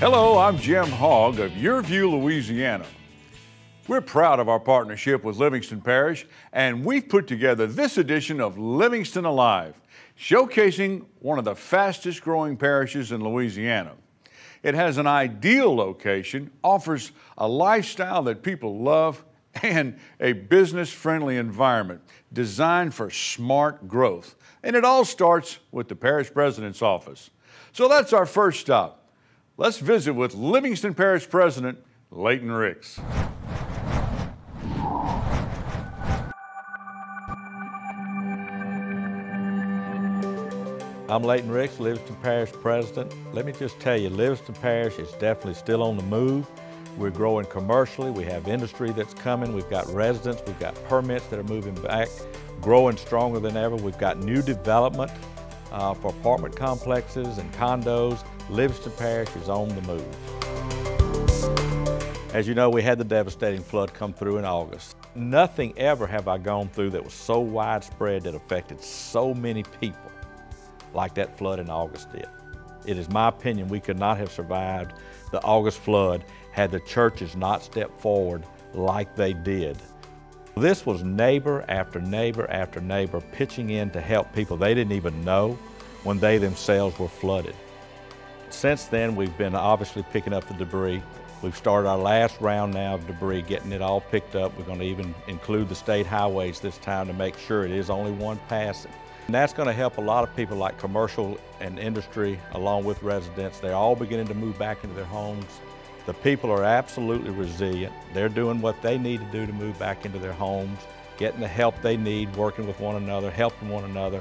Hello, I'm Jim Hogg of Your View, Louisiana. We're proud of our partnership with Livingston Parish, and we've put together this edition of Livingston Alive, showcasing one of the fastest growing parishes in Louisiana. It has an ideal location, offers a lifestyle that people love, and a business-friendly environment designed for smart growth. And it all starts with the parish president's office. So that's our first stop. Let's visit with Livingston Parish President Leighton Ricks. I'm Leighton Ricks, Livingston Parish President. Let me just tell you, Livingston Parish is definitely still on the move. We're growing commercially. We have industry that's coming. We've got residents. We've got permits that are moving back, growing stronger than ever. We've got new development for apartment complexes and condos. Livingston Parish is on the move. As you know, we had the devastating flood come through in August. Nothing ever have I gone through that was so widespread that affected so many people like that flood in August did. It is my opinion we could not have survived the August flood had the churches not stepped forward like they did. This was neighbor after neighbor after neighbor pitching in to help people they didn't even know when they themselves were flooded. Since then, we've been obviously picking up the debris. We've started our last round now of debris, getting it all picked up. We're going to even include the state highways this time to make sure it is only one passing. And that's going to help a lot of people like commercial and industry along with residents. They're all beginning to move back into their homes. The people are absolutely resilient. They're doing what they need to do to move back into their homes, getting the help they need, working with one another, helping one another.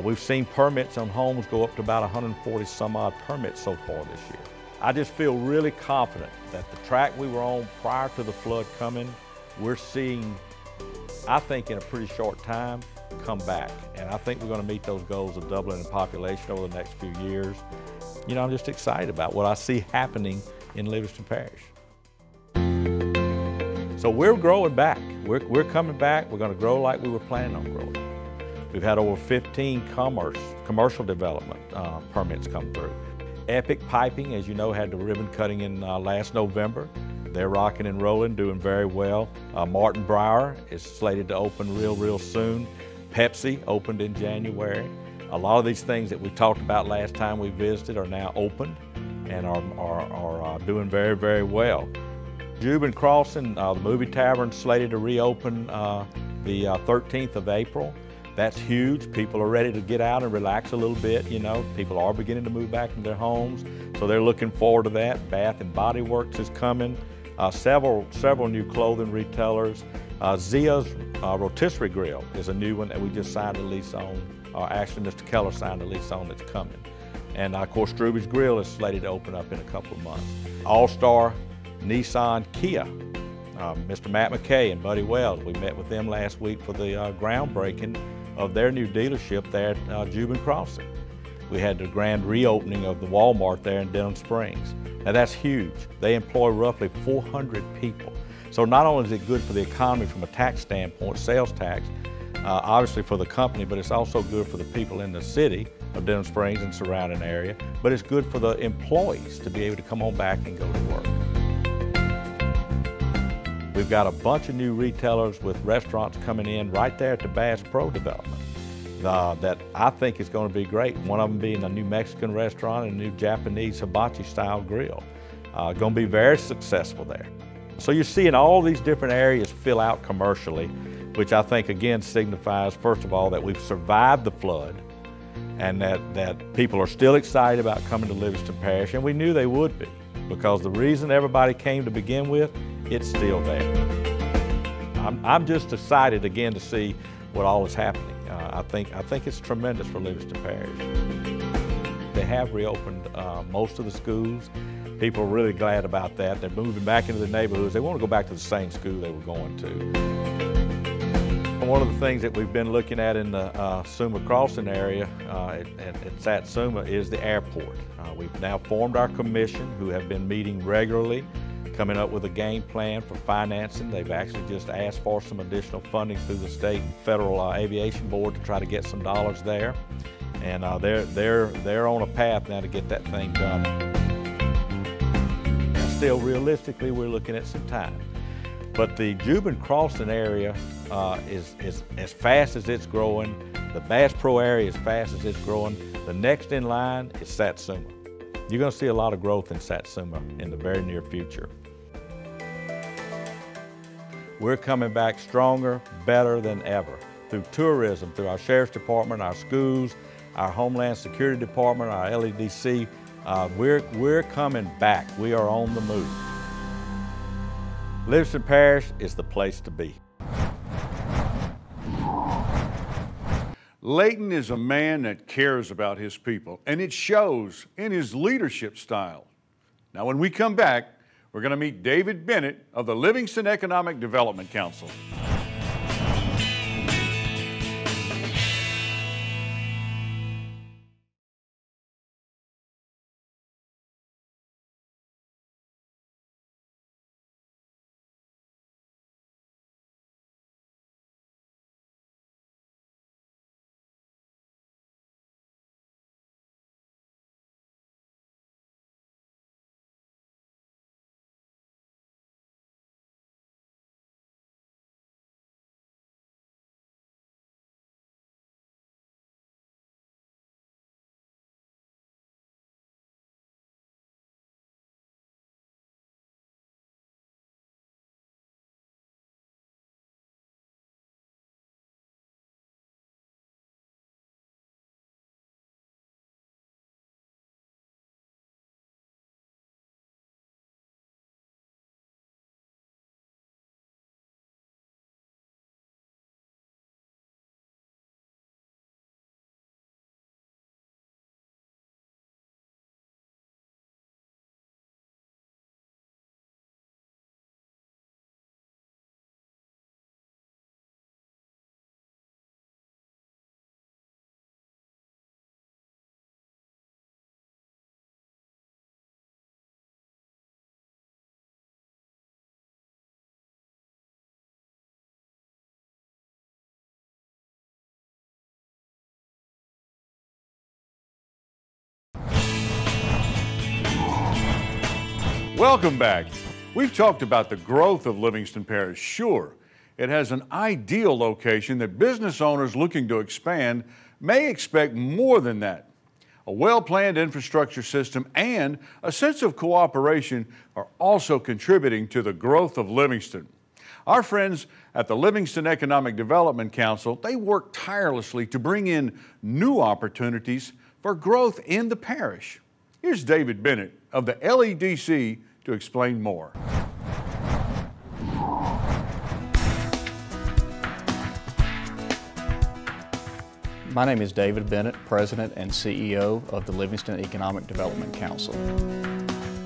We've seen permits on homes go up to about 140 some odd permits so far this year. I just feel really confident that the track we were on prior to the flood coming, we're seeing, I think in a pretty short time, come back. And I think we're going to meet those goals of doubling in population over the next few years. You know, I'm just excited about what I see happening in Livingston Parish. So we're growing back. We're coming back. We're going to grow like we were planning on growing. We've had over 15 commercial development permits come through. Epic Piping, as you know, had the ribbon cutting in last November. They're rocking and rolling, doing very well. Martin Brower is slated to open real soon. Pepsi opened in January. A lot of these things that we talked about last time we visited are now opened and are doing very well. Jubin Crossing, the movie tavern, slated to reopen the 13th of April. That's huge. People are ready to get out and relax a little bit, you know. People are beginning to move back into their homes, so they're looking forward to that. Bath and Body Works is coming. Several new clothing retailers. Zia's Rotisserie Grill is a new one that we just signed a lease on. Actually, Mr. Keller signed a lease on that's coming. And of course, Struby's Grill is slated to open up in a couple of months. All-Star Nissan Kia. Mr. Matt McKay and Buddy Wells, we met with them last week for the groundbreaking of their new dealership there at Jubin Crossing. We had the grand reopening of the Walmart there in Denham Springs. Now that's huge. They employ roughly 400 people. So not only is it good for the economy from a tax standpoint, sales tax, obviously for the company, but it's also good for the people in the city of Denham Springs and surrounding area, but it's good for the employees to be able to come on back and go to work. We've got a bunch of new retailers with restaurants coming in right there at the Bass Pro development that I think is going to be great. One of them being a new Mexican restaurant and a new Japanese hibachi style grill. Going to be very successful there. So you're seeing all these different areas fill out commercially, which I think again signifies, first of all, that we've survived the flood and that people are still excited about coming to Livingston Parish, and we knew they would be, because the reason everybody came to begin with, it's still there. I'm just excited again to see what all is happening. I think it's tremendous for Livingston Parish. They have reopened most of the schools. People are really glad about that. They're moving back into the neighborhoods. They want to go back to the same school they were going to. One of the things that we've been looking at in the Suma Crossing area at Satsuma is the airport. We've now formed our commission, who have been meeting regularly, coming up with a game plan for financing. They've actually just asked for some additional funding through the state and federal aviation board to try to get some dollars there. And they're on a path now to get that thing done. still realistically, we're looking at some time. But the Juban Crossing area is as fast as it's growing. The Bass Pro area is fast as it's growing. The next in line is Satsuma. You're going to see a lot of growth in Satsuma in the very near future. We're coming back stronger, better than ever. Through tourism, through our Sheriff's Department, our schools, our Homeland Security Department, our LEDC, we're coming back. We are on the move. Livingston Parish is the place to be. Leighton is a man that cares about his people, and it shows in his leadership style. Now, when we come back, we're going to meet David Bennett of the Livingston Economic Development Council. Welcome back. We've talked about the growth of Livingston Parish. Sure, it has an ideal location that business owners looking to expand may expect more than that. A well-planned infrastructure system and a sense of cooperation are also contributing to the growth of Livingston. Our friends at the Livingston Economic Development Council, they work tirelessly to bring in new opportunities for growth in the parish. Here's David Bennett of the LEDC to explain more. My name is David Bennett, President and CEO of the Livingston Economic Development Council.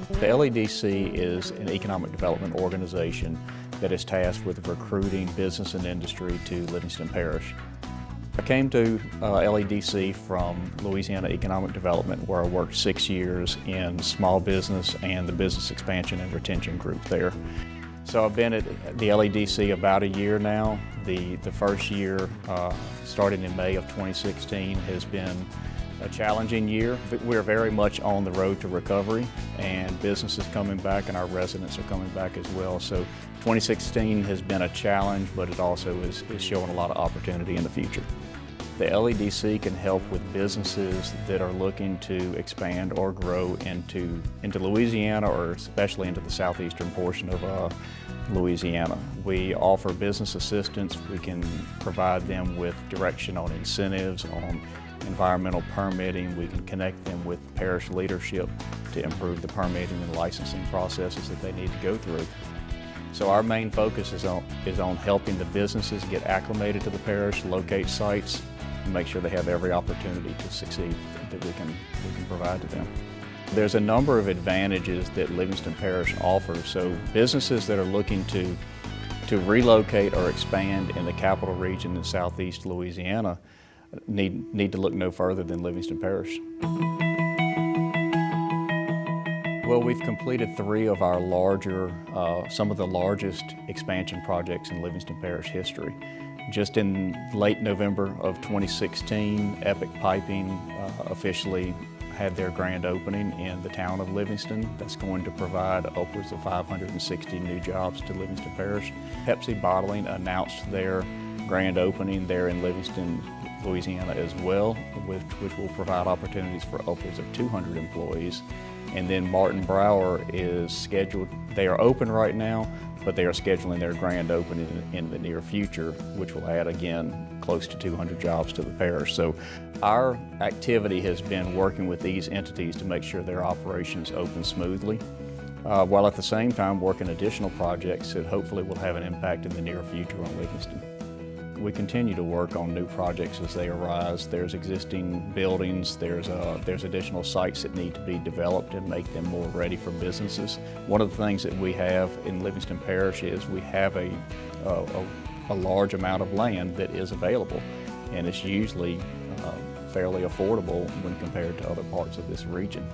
The LEDC is an economic development organization that is tasked with recruiting business and industry to Livingston Parish. I came to LEDC from Louisiana Economic Development, where I worked 6 years in small business and the business expansion and retention group there. So I've been at the LEDC about a year now. The first year, starting in May of 2016, has been a challenging year. We're very much on the road to recovery, and business is coming back and our residents are coming back as well. So 2016 has been a challenge, but it also is showing a lot of opportunity in the future. The LEDC can help with businesses that are looking to expand or grow into Louisiana, or especially into the southeastern portion of Louisiana. We offer business assistance. We can provide them with direction on incentives, on environmental permitting. We can connect them with parish leadership to improve the permitting and licensing processes that they need to go through. So our main focus is on helping the businesses get acclimated to the parish, locate sites, and make sure they have every opportunity to succeed that we can provide to them. There's a number of advantages that Livingston Parish offers. So businesses that are looking to relocate or expand in the capital region in southeast Louisiana need to look no further than Livingston Parish. Well, we've completed 3 of our larger, some of the largest expansion projects in Livingston Parish history. Just in late November of 2016, Epic Piping officially had their grand opening in the town of Livingston. That's going to provide upwards of 560 new jobs to Livingston Parish. Pepsi Bottling announced their grand opening there in Livingston, Louisiana as well, which will provide opportunities for upwards of 200 employees. And then Martin Brower is scheduled, they are open right now, but they are scheduling their grand opening in the near future, which will add again close to 200 jobs to the parish. So our activity has been working with these entities to make sure their operations open smoothly, while at the same time working additional projects that hopefully will have an impact in the near future on Livingston. We continue to work on new projects as they arise. There's existing buildings, there's additional sites that need to be developed and make them more ready for businesses. One of the things that we have in Livingston Parish is we have a large amount of land that is available, and it's usually fairly affordable when compared to other parts of this region.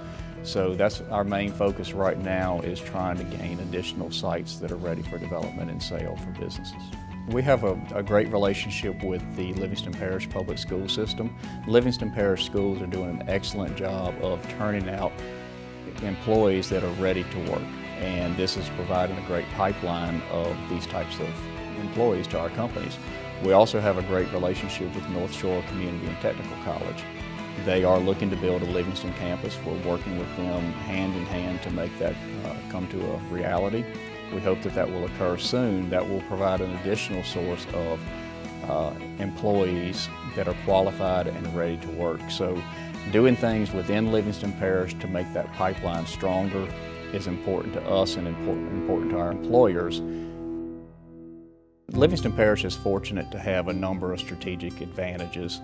So that's our main focus right now, is trying to gain additional sites that are ready for development and sale for businesses. We have a great relationship with the Livingston Parish Public School System. Livingston Parish schools are doing an excellent job of turning out employees that are ready to work, and this is providing a great pipeline of these types of employees to our companies. We also have a great relationship with North Shore Community and Technical College. They are looking to build a Livingston campus. We're working with them hand in hand to make that come to a reality. We hope that that will occur soon. That will provide an additional source of employees that are qualified and ready to work. So doing things within Livingston Parish to make that pipeline stronger is important to us and important to our employers. Livingston Parish is fortunate to have a number of strategic advantages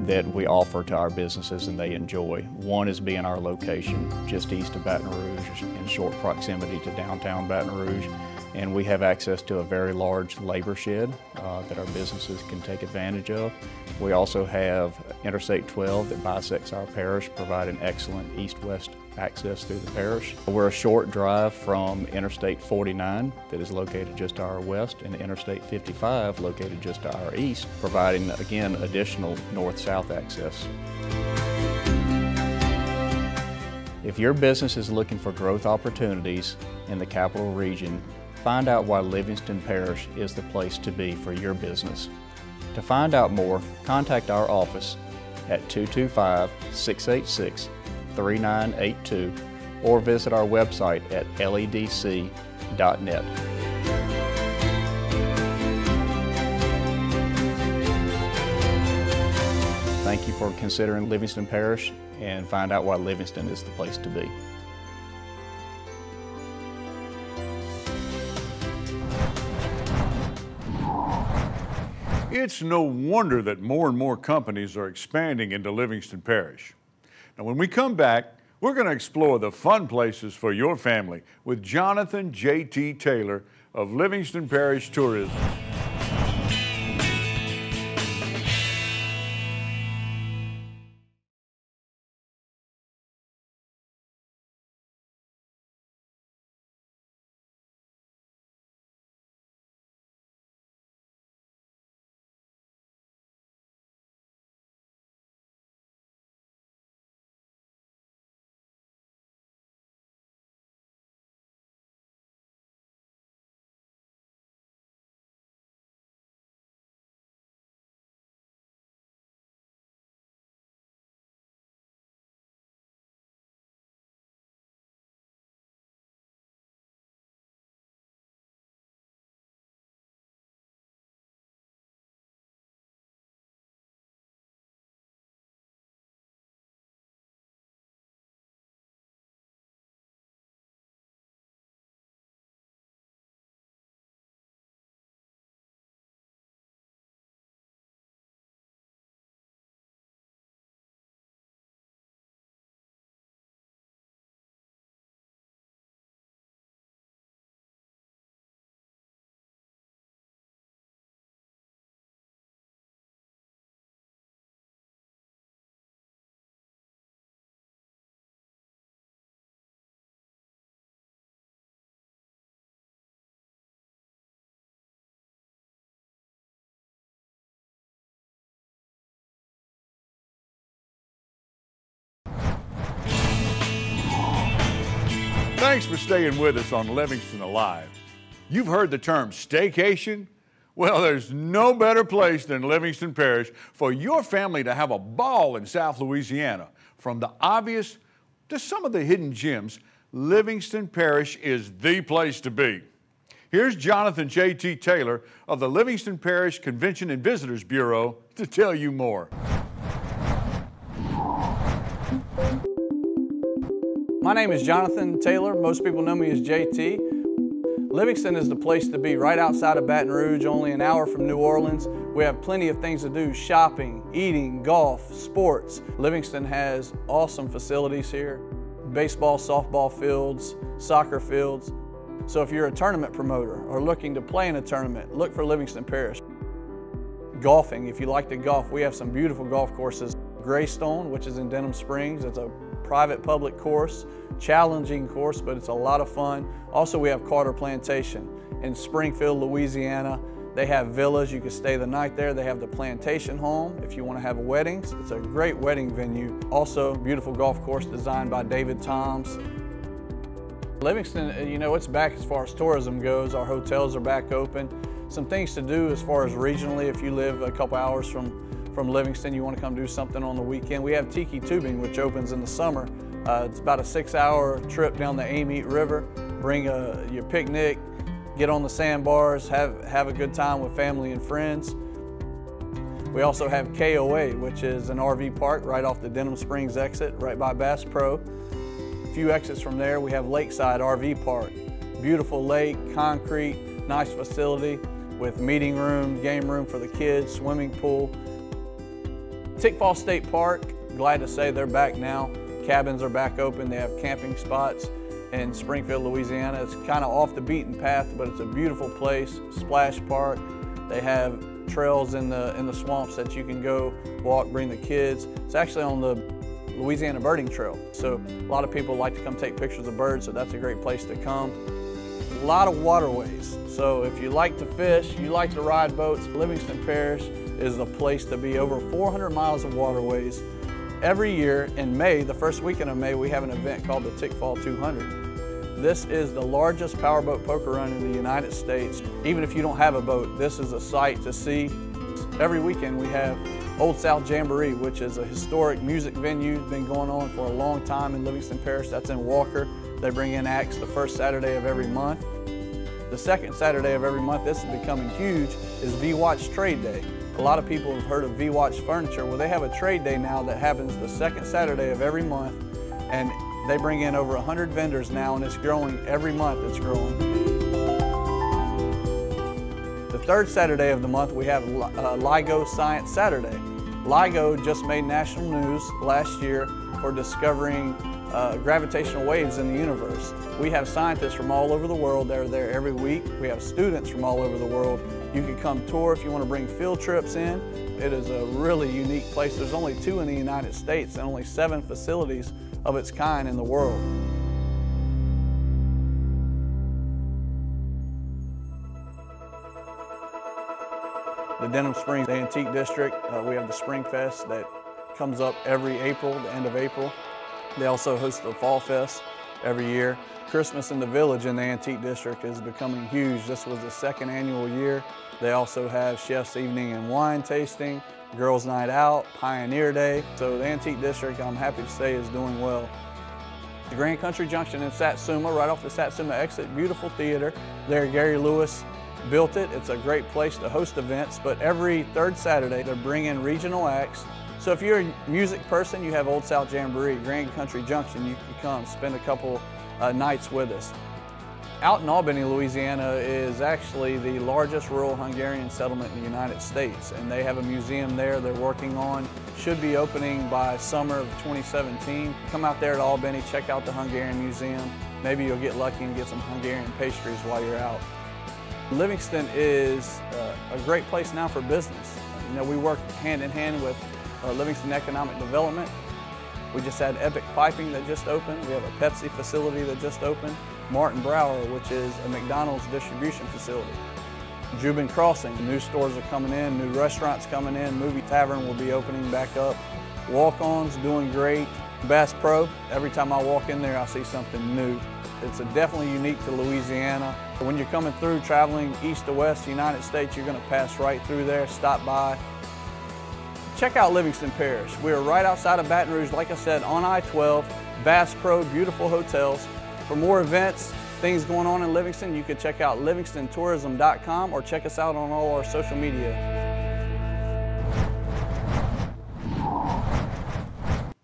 that we offer to our businesses and they enjoy. One is being our location just east of Baton Rouge, in short proximity to downtown Baton Rouge, and we have access to a very large labor shed that our businesses can take advantage of. We also have Interstate 12 that bisects our parish, providing excellent east-west access through the parish. We're a short drive from Interstate 49 that is located just to our west, and Interstate 55 located just to our east, providing again additional north-south access. If your business is looking for growth opportunities in the capital region, find out why Livingston Parish is the place to be for your business. To find out more, contact our office at 225-686-3982 or visit our website at ledc.net. Thank you for considering Livingston Parish, and find out why Livingston is the place to be. It's no wonder that more and more companies are expanding into Livingston Parish. Now, when we come back, we're going to explore the fun places for your family with Jonathan J.T. Taylor of Livingston Parish Tourism. Thanks for staying with us on Livingston Alive. You've heard the term staycation. Well, there's no better place than Livingston Parish for your family to have a ball in South Louisiana. From the obvious to some of the hidden gems, Livingston Parish is the place to be. Here's Jonathan J.T. Taylor of the Livingston Parish Convention and Visitors Bureau to tell you more. My name is Jonathan Taylor. Most people know me as JT. Livingston is the place to be, right outside of Baton Rouge, only an hour from New Orleans. We have plenty of things to do: shopping, eating, golf, sports. Livingston has awesome facilities here: baseball, softball fields, soccer fields. So if you're a tournament promoter or looking to play in a tournament, look for Livingston Parish. Golfing, if you like to golf, we have some beautiful golf courses. Greystone, which is in Denham Springs, it's a private public course, challenging course, but it's a lot of fun. Also, we have Carter Plantation in Springfield, Louisiana. They have villas, you can stay the night there. They have the Plantation Home if you want to have weddings. It's a great wedding venue. Also, beautiful golf course designed by David Toms. Livingston, you know, it's back as far as tourism goes. Our hotels are back open. Some things to do as far as regionally, if you live a couple hours from Livingston, you want to come do something on the weekend. We have Tiki Tubing, which opens in the summer. It's about a 6-hour trip down the Amite River. Bring your picnic, get on the sandbars, have a good time with family and friends. We also have KOA, which is an RV park right off the Denham Springs exit, right by Bass Pro. A few exits from there, we have Lakeside RV Park. Beautiful lake, concrete, nice facility with meeting room, game room for the kids, swimming pool. Tickfall State Park, glad to say they're back now. Cabins are back open. They have camping spots in Springfield, Louisiana. It's kind of off the beaten path, but it's a beautiful place. Splash Park. They have trails in the swamps that you can go walk, bring the kids. It's actually on the Louisiana Birding Trail. So a lot of people like to come take pictures of birds, so that's a great place to come. A lot of waterways. So if you like to fish, you like to ride boats, Livingston Parish is the place to be. Over 400 miles of waterways. Every year in May, the first weekend of May, we have an event called the Tickfall 200. This is the largest powerboat poker run in the United States. Even if you don't have a boat, this is a sight to see. Every weekend we have Old South Jamboree, which is a historic music venue, been going on for a long time in Livingston Parish. That's in Walker. They bring in acts the first Saturday of every month. The second Saturday of every month, this is becoming huge, is V-Watch Trade Day. A lot of people have heard of V-Watch Furniture. Well, they have a trade day now that happens the second Saturday of every month, and they bring in over 100 vendors now, and it's growing every month. It's growing. The third Saturday of the month, we have LIGO Science Saturday. LIGO just made national news last year for discovering gravitational waves in the universe. We have scientists from all over the world that are there every week. We have students from all over the world. You can come tour if you want to bring field trips in. It is a really unique place. There's only 2 in the United States and only 7 facilities of its kind in the world. The Denham Springs Antique District, we have the Spring Fest that comes up every April, the end of April. They also host the Fall Fest every year. Christmas in the Village in the Antique District is becoming huge. This was the 2nd annual year. They also have Chef's Evening and Wine Tasting, Girls Night Out, Pioneer Day. So the Antique District, I'm happy to say, is doing well. The Grand Country Junction in Satsuma, right off the Satsuma exit, beautiful theater. There, Gary Lewis built it. It's a great place to host events, but every 3rd Saturday, they bring in regional acts. So if you're a music person, you have Old South Jamboree, Grand Country Junction, you can come spend a couple nights with us. Out in Albany, Louisiana is actually the largest rural Hungarian settlement in the United States, and they have a museum there they're working on. Should be opening by summer of 2017. Come out there to Albany, check out the Hungarian Museum. Maybe you'll get lucky and get some Hungarian pastries while you're out. Livingston is a great place now for business. You know, we work hand in hand with Livingston Economic Development. We just had Epic Piping that just opened. We have a Pepsi facility that just opened. Martin Brower, which is a McDonald's distribution facility. Jubin Crossing, new stores are coming in, new restaurants coming in, Movie Tavern will be opening back up. Walk-On's doing great. Bass Pro, every time I walk in there I see something new. It's definitely unique to Louisiana. When you're coming through, traveling east to west United States, you're going to pass right through there, stop by. Check out Livingston Parish. We're right outside of Baton Rouge, like I said, on I-12, Bass Pro, beautiful hotels. For more events, things going on in Livingston, you can check out LivingstonTourism.com or check us out on all our social media.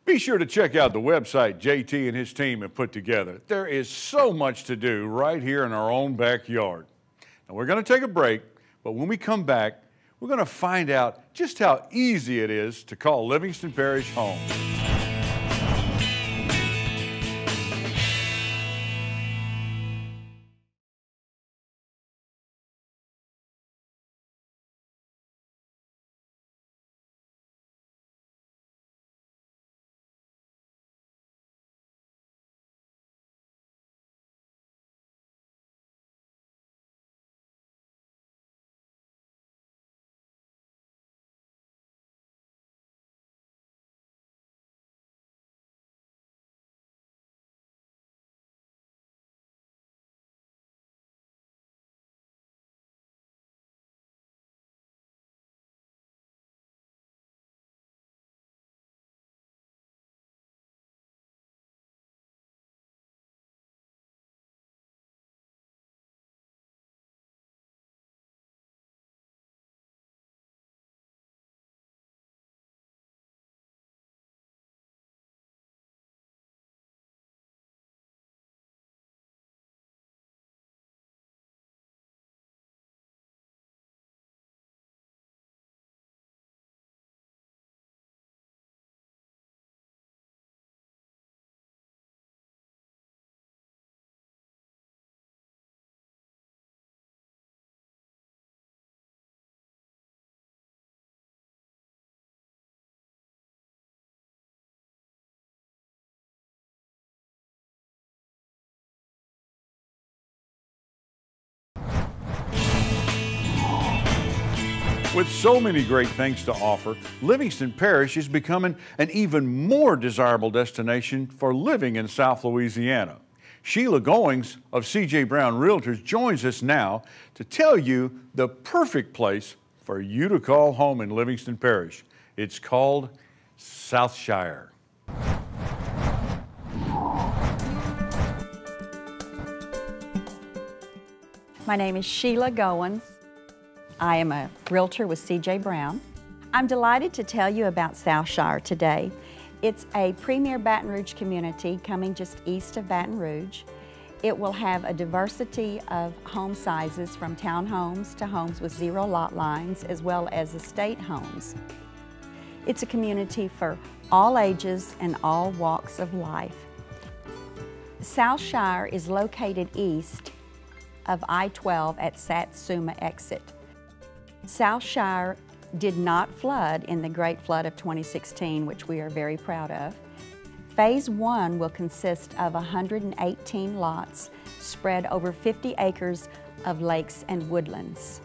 Be sure to check out the website JT and his team have put together. There is so much to do right here in our own backyard. Now we're going to take a break, but when we come back, we're going to find out just how easy it is to call Livingston Parish home. With so many great things to offer, Livingston Parish is becoming an even more desirable destination for living in South Louisiana. Sheila Goings of C.J. Brown Realtors joins us now to tell you the perfect place for you to call home in Livingston Parish. It's called Southshire. My name is Sheila Goins. I am a realtor with C.J. Brown. I'm delighted to tell you about Southshire today. It's a premier Baton Rouge community coming just east of Baton Rouge. It will have a diversity of home sizes from townhomes to homes with zero lot lines, as well as estate homes. It's a community for all ages and all walks of life. Southshire is located east of I-12 at Satsuma exit. Southshire did not flood in the Great Flood of 2016, which we are very proud of. Phase 1 will consist of 118 lots spread over 50 acres of lakes and woodlands.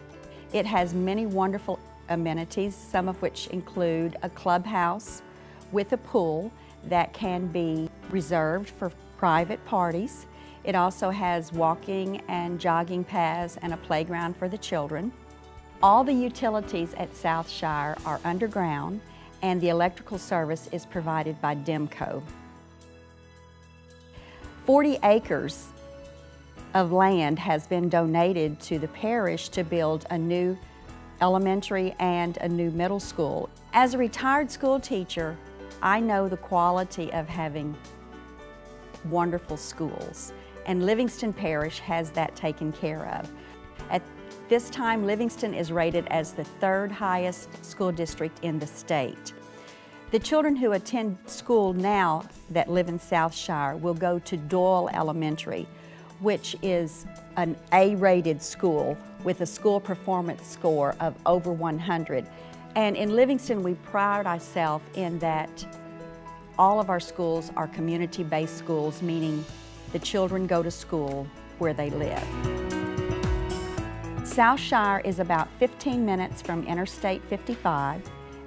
It has many wonderful amenities, some of which include a clubhouse with a pool that can be reserved for private parties. It also has walking and jogging paths and a playground for the children. All the utilities at Southshire are underground, and the electrical service is provided by Demco. 40 acres of land has been donated to the parish to build a new elementary and a new middle school. As a retired school teacher, I know the quality of having wonderful schools, and Livingston Parish has that taken care of. At this time, Livingston is rated as the 3rd highest school district in the state. The children who attend school now that live in Southshire will go to Doyle Elementary, which is an A-rated school with a school performance score of over 100. And in Livingston, we pride ourselves in that all of our schools are community-based schools, meaning the children go to school where they live. Southshire is about 15 minutes from Interstate 55,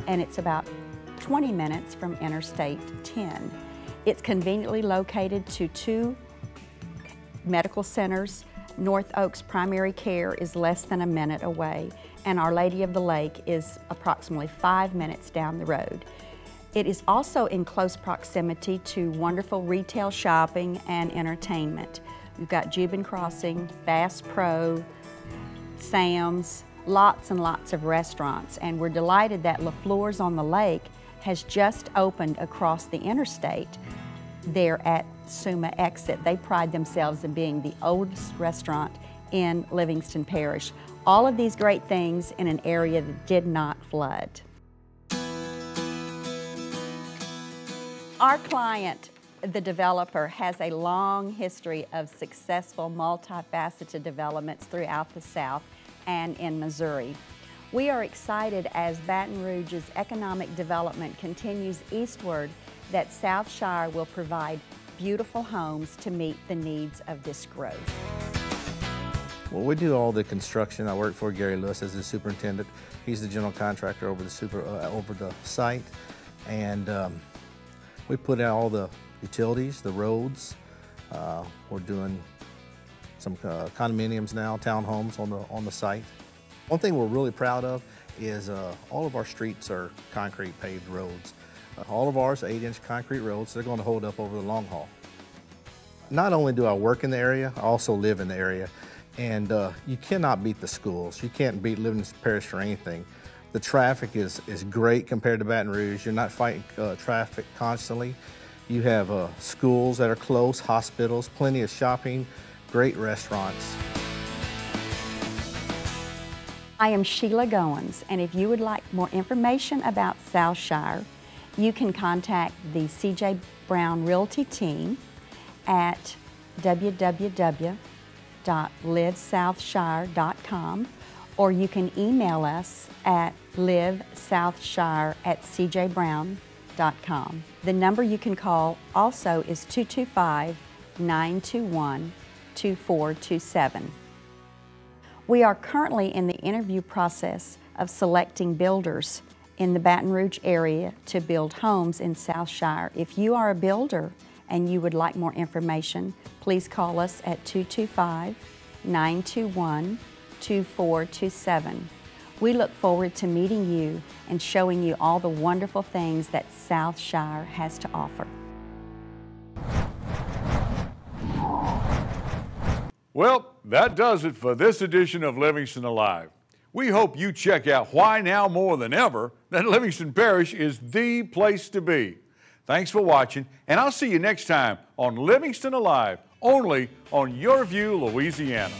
and it's about 20 minutes from Interstate 10. It's conveniently located to 2 medical centers. North Oaks Primary Care is less than a minute away, and Our Lady of the Lake is approximately 5 minutes down the road. It is also in close proximity to wonderful retail shopping and entertainment. We've got Jubin Crossing, Bass Pro, Sam's, lots and lots of restaurants, and we're delighted that LaFleur's on the Lake has just opened across the interstate there at Suma Exit. They pride themselves in being the oldest restaurant in Livingston Parish. All of these great things in an area that did not flood. Our client, the developer, has a long history of successful multifaceted developments throughout the South and in Missouri. We are excited as Baton Rouge's economic development continues eastward that South Shire will provide beautiful homes to meet the needs of this growth. Well, we do all the construction. I work for Gary Lewis as the superintendent. He's the general contractor over the site, and we put out all the utilities, the roads. We're doing some condominiums now, townhomes on the site. One thing we're really proud of is all of our streets are concrete paved roads. All of ours are 8-inch concrete roads. They're going to hold up over the long haul. Not only do I work in the area, I also live in the area. And you cannot beat the schools. You can't beat Livingston Parish for anything. The traffic is great compared to Baton Rouge. You're not fighting traffic constantly. You have schools that are close, hospitals, plenty of shopping, great restaurants. I am Sheila Goins, and if you would like more information about South Shire, you can contact the C.J. Brown Realty team at www.livesouthshire.com, or you can email us at livesouthshire@cjbrown.com. The number you can call also is 225-921-2427. We are currently in the interview process of selecting builders in the Baton Rouge area to build homes in South Shire. If you are a builder and you would like more information, please call us at 225-921-2427. We look forward to meeting you and showing you all the wonderful things that South Shire has to offer. Well, that does it for this edition of Livingston Alive. We hope you check out why now more than ever that Livingston Parish is the place to be. Thanks for watching, and I'll see you next time on Livingston Alive, only on Your View, Louisiana.